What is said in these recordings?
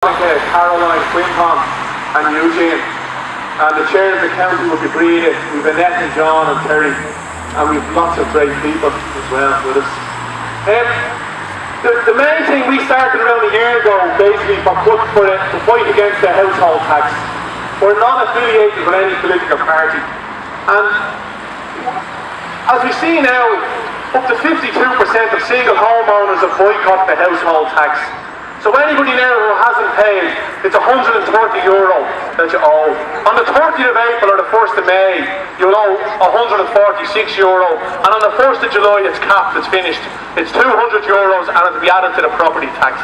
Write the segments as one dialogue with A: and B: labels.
A: Caroline, Quinton and Eugene, and the chairs of the county will be Breda. We've Annette and John and Terry, and we've lots of great people as well with us. The main thing we started around a year ago, basically to fight against the household tax. We're not affiliated with any political party, and as we see now, up to 52% of single homeowners have boycotted the household tax. So anybody now who hasn't paid, it's €130 that you owe. On the 30th of April or the 1st of May, you'll owe €146, and on the 1st of July it's capped, it's finished. It's €200 and it'll be added to the property tax.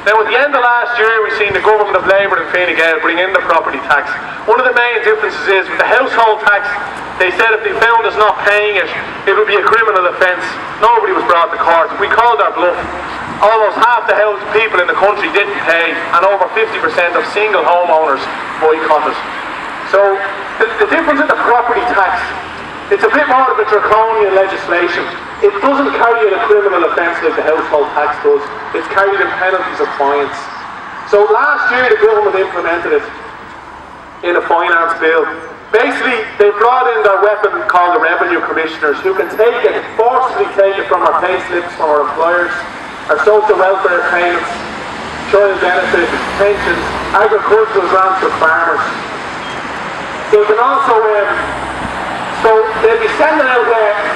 A: Now at the end of last year we've seen the government of Labour and Fine Gael bring in the property tax. One of the main differences is with the household tax, they said if they found us not paying it, it would be a criminal offence. Nobody was brought to court. We called our bluff. Almost half the people in the country didn't pay, and over 50% of single homeowners boycotted. So the difference in the property tax, it's a bit more of a draconian legislation. It doesn't carry a criminal offence like the household tax does. It's carried in penalties of fines. So last year the government implemented it in a finance bill. Basically, they brought in their weapon called the revenue commissioners, who can forcibly take it from our pay slips from our employers, our social welfare payments, child benefits, pensions, agricultural grants for farmers. They can also, so they'll be sending out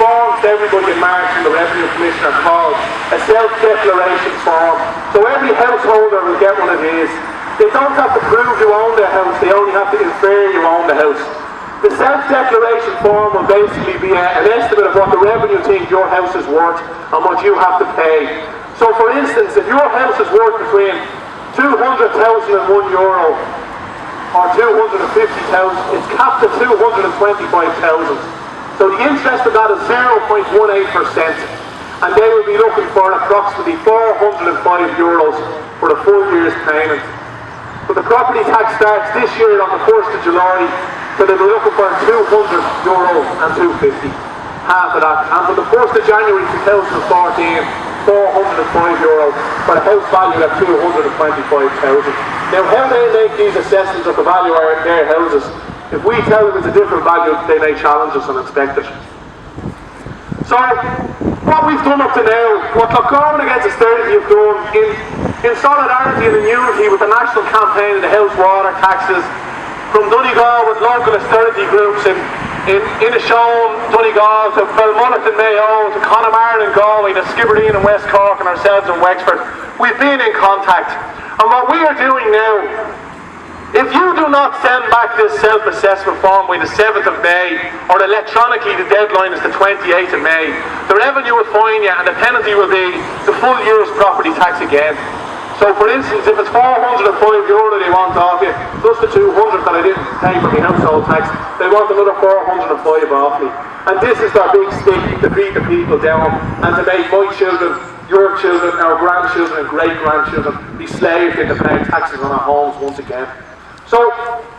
A: forms to everybody in March from the Revenue Commissioner called a self-declaration form. So every householder will get one of these. They don't have to prove you own their house, they only have to infer you own the house. The self-declaration form will basically be an estimate of what the revenue thinks your house is worth and what you have to pay. So for instance, if your house is worth between €200,001 or 250,000, it's capped at 225,000. So the interest of that is 0.18%, and they will be looking for approximately €405 for the full year's payment. But the property tax starts this year on the 1st of July, so they'll be looking for €200 and €250, half of that. And from the 1st of January 2014, €405 for a house value at 225,000. Now how they make these assessments of the value of their houses, if we tell them it's a different value, they may challenge us and inspect it. So what we've done up to now, what Gorey Against Austerity have done in solidarity and in unity with the national campaign of the house water taxes, from Donegal with local austerity groups in Inishowen, Donegal, to Belmullet and Mayo, to Connemara and Galway, to Skibbereen and West Cork, and ourselves in Wexford. We've been in contact. And what we are doing now, if you do not send back this self-assessment form by the 7th of May, or electronically the deadline is the 28th of May, the revenue will fine you and the penalty will be the full year's property tax again. So for instance, if it's €405 they want off you, plus the 200 that I didn't pay for the household tax, they want another 405 off me. And this is their big stick to beat the people down and to make my children, your children, our grandchildren and great-grandchildren be slaves into paying taxes on our homes once again. So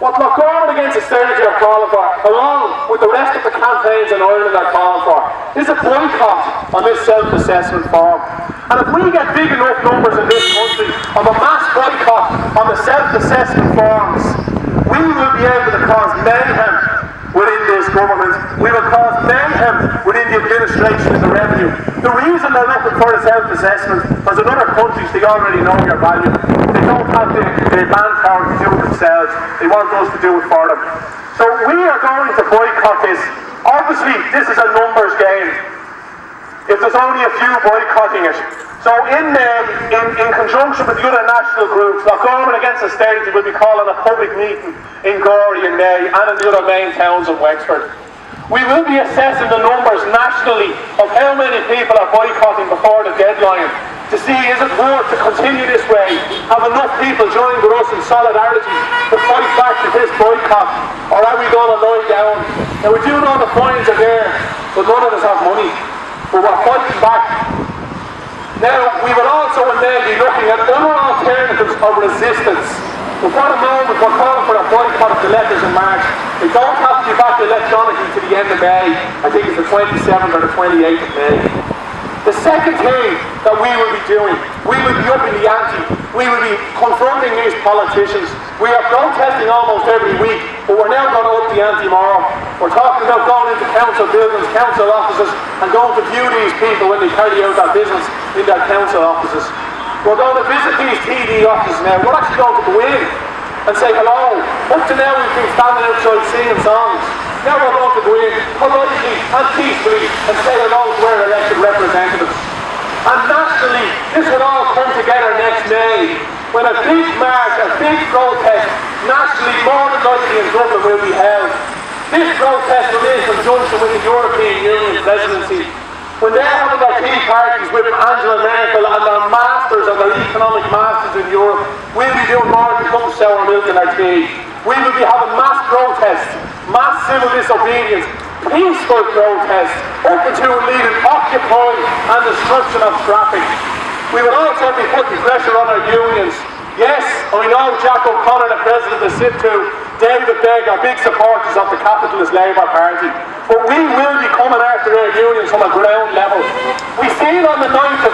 A: what Gorey Against Austerity are calling for, along with the rest of the campaigns in Ireland are calling for, is a boycott on this self-assessment form. And if we get big enough numbers in this country of a mass boycott on the self-assessment forms, we will be able to cause mayhem within this government. We will cause mayhem within the administration and the revenue. The reason they're looking for a self-assessment, because in other countries they already know your value. They don't have the manpower to do it themselves. They want us to do it for them. So we are going to boycott this. Obviously, this is a numbers game. If there's only a few boycotting it. So in conjunction with the other national groups, Gorey Against Austerity will be calling a public meeting in Gorey in May and in the other main towns of Wexford. We will be assessing the numbers nationally of how many people are boycotting before the deadline to see is it worth to continue this way, have enough people join with us in solidarity to fight back to this boycott, or are we going to lie down? Now we do know the fines are there, but none of us have money, but we're fighting back. Now we will also in May be looking at other alternatives of resistance. But for the moment we're calling for a boycott of the letters in March. They don't have to be back electronically to the end of May. I think it's the 27th or the 28th of May. The second thing that we will be doing, we will be upping the ante. We will be confronting these politicians. We are protesting almost every week, but we're now going to up the ante more. We're talking about going into council buildings, council offices, and going to view these people when they carry out their business in their council offices. We're going to visit these TD offices now. We're actually going to go in and say hello. Up to now we've been standing outside singing songs. Now we're going to go in politely and peacefully and say hello to our elected representatives. And nationally, this will all come together next May when a big march, a big protest, nationally more than likely in Dublin will be held. This protest will be in conjunction with the European Union presidency. When they're having their tea parties with Angela Merkel and their masters and their economic masters in Europe, we'll be doing more than putting sour milk in our tea. We will be having mass protests, mass civil disobedience, peaceful protests, up until leading Occupy and destruction of traffic. We will also be putting pressure on our unions. Yes, I know Jack O'Connor, the president of SIPTU, David Begg are big supporters of the capitalist Labour Party, but we will be coming after our unions from a ground level. We seen on the 9th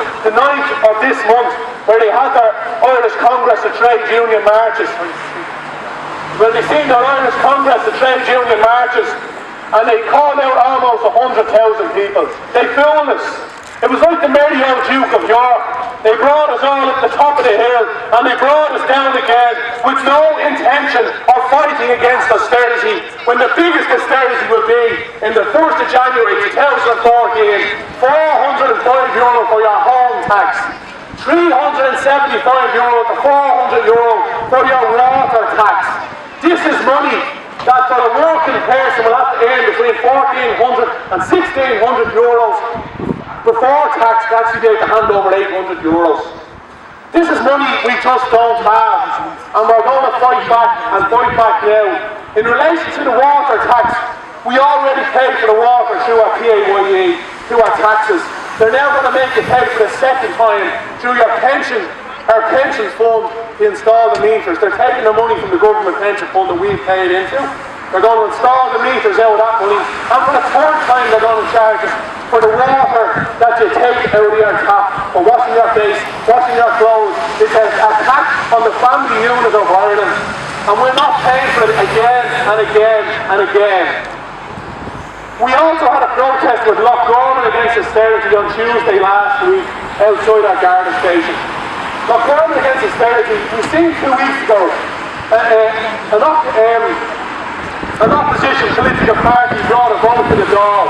A: of this month where they had their Irish Congress of Trade Union marches. Well, they seen their Irish Congress of Trade Union marches and they called out almost 100,000 people. They fooled us. It was like the merry old Duke of York. They brought us all at the top of the hill and they brought us down again with no intention of fighting against austerity, when the biggest austerity will be in the 1st of January 2014, €405 for your home tax, €375 to €400 for your water tax. This is money that for a working person will have to earn between €1,400 and €1,600 before tax to actually be able to hand over €800. This is money we just don't have, and we're going to fight back and fight back now. In relation to the water tax, we already pay for the water through our PAYE, through our taxes. They're now going to make you pay for the second time through your pension, our pension fund to install the meters. They're taking the money from the government pension fund that we've paid into. They're going to install the meters out of that money, and for the third time they're going to charge us for the water that you take out of your tap, for washing your face, washing your clothes. It's an attack on the family unit of Ireland, and we're not paying for it again and again and again. We also had a protest with Loughgorman against austerity on Tuesday last week outside our Garda station. Loughgorman against austerity, we've seen 2 weeks ago an opposition political party brought a vote to the door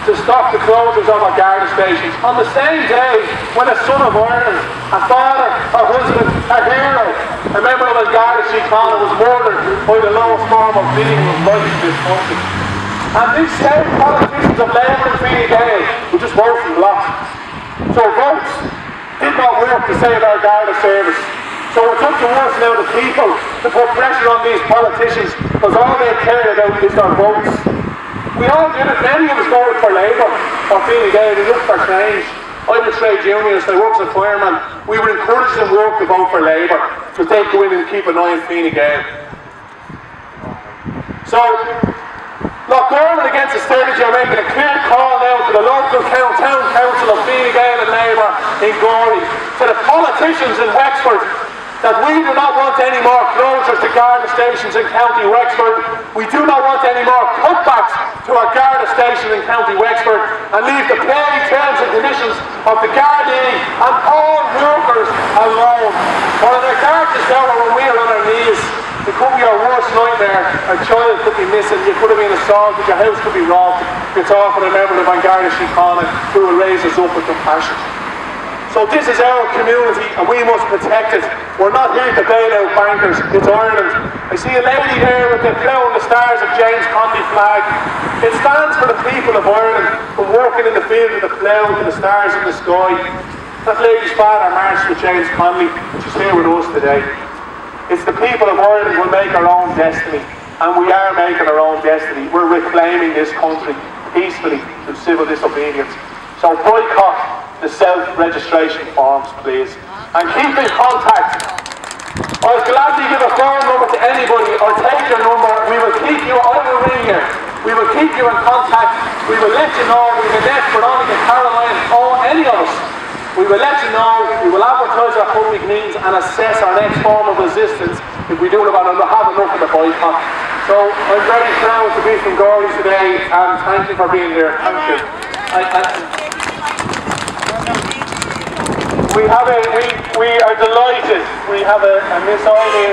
A: to stop the closures of our Garda stations on the same day when a son of Ireland, a father, a husband, a hero, a member of the Garda Síochána was murdered by the lowest form of minimum life in this country. And these same politicians of Labour and Fine Gael who just vote from blocks. So votes did not work to save our Garda service. So it's up to us now, the people, to put pressure on these politicians, because all they care about is their votes. We all did it. Many of us voted for Labour or Fine Gael. We looked for change. I'm a trade unionist. I work as a fireman. We would encourage them to vote for Labour because they go in and keep an eye on Fine Gael. So, Loughgorman against austerity are making a clear call now to the local town council of Fine Gael and Labour in Gorey, to the politicians in Wexford, that we do not want any more closures to Garda stations in County Wexford. We do not want any more cutbacks to our Garda station in County Wexford, and leave the pay terms and conditions of the Gardaí and all workers alone. Or in our darkest hour when we are on our knees, it could be our worst nightmare. A child could be missing, you could have been assaulted, your house could be robbed. It's often a member of the Garda Síochána who will raise us up with compassion. So this is our community and we must protect it. We're not here to bail out bankers, it's Ireland. I see a lady there with the plough and the stars of James Connolly flag. It stands for the people of Ireland, from working in the field with the plough to the stars in the sky. That lady's father marched with James Connolly, she's here with us today. It's the people of Ireland who will make our own destiny, and we are making our own destiny. We're reclaiming this country peacefully through civil disobedience. So boycott the self-registration forms, please, and keep in contact. I'll gladly give a phone number to anybody or take your number. We will keep you, I will ring you
B: We will keep you in contact. We will let you know. We will let Veronica, Caroline, or any of us. We will let you know. We will advertise our public meetings and assess our next form of resistance if we do have enough of the boycott. So I'm very proud to be from Gorey today, and thank you for being here. Thank you. We are delighted. We have a Miss Eileen.